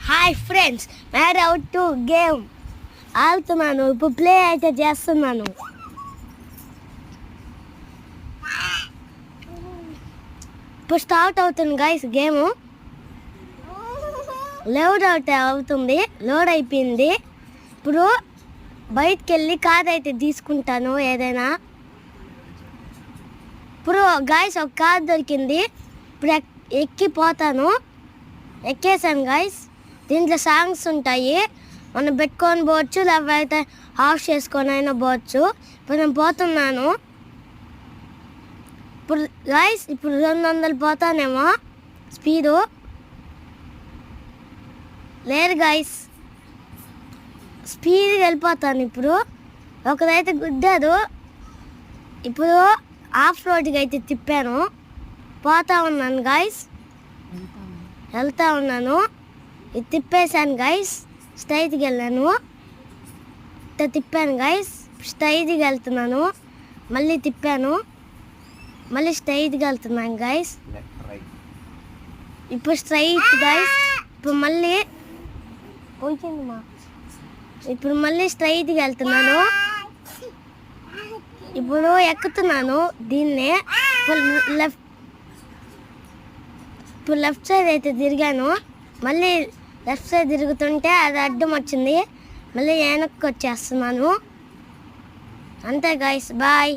Hi friends, mad out to game ఆడుతున్నాను. ఇప్పుడు play అయితే చేస్తున్నాను. ఇప్పుడు స్టార్ట్ అవుతుంది గైస్ గేమ్. లోడ్ అవుతుంది, లోడ్ అయిపోయింది. ఇప్పుడు బయటికి వెళ్ళి కార్ అయితే తీసుకుంటాను ఏదైనా. ఇప్పుడు గైస్ ఒక కార్ దొరికింది. ఇప్పుడు ఎక్కిపోతాను. ఎక్కేసాను గైస్. దీంట్లో సాంగ్స్ ఉంటాయి, మనం పెట్టుకొని పోవచ్చు, లేకపోతే ఆఫ్ చేసుకొని అయినా పోవచ్చు. ఇప్పుడు నేను పోతున్నాను. ఇప్పుడు గైస్ ఇప్పుడు 200 పోతానేమో స్పీడు. లేదు గైస్, స్పీడ్గా వెళ్ళిపోతాను. ఇప్పుడు ఒకదైతే గుద్దాదు. ఇప్పుడు ఆఫ్ రోడ్కి అయితే తిప్పాను, పోతా ఉన్నాను గైస్. వెళ్తా ఉన్నాను. ఇది తిప్పేశాను గైస్. స్ట్రైట్కి వెళ్ళాను, తిప్పాను గైస్. స్ట్రైట్కి వెళ్తున్నాను, మళ్ళీ తిప్పాను, మళ్ళీ స్ట్రైట్కి వెళ్తున్నాను గైస్. ఇప్పుడు స్ట్రైట్ గైస్. ఇప్పుడు మళ్ళీ ఇప్పుడు మళ్ళీ స్ట్రైట్కి వెళ్తున్నాను. ఇప్పుడు ఎక్కుతున్నాను దీన్నే. ఇప్పుడు లెఫ్ట్ సైడ్ అయితే తిరిగాను, మళ్ళీ లెఫ్ట్ సైడ్ తిరుగుతుంటే అది అడ్డం వచ్చింది, మళ్ళీ వెనక్కి వచ్చేస్తున్నాను. అంతే గైస్, బాయ్.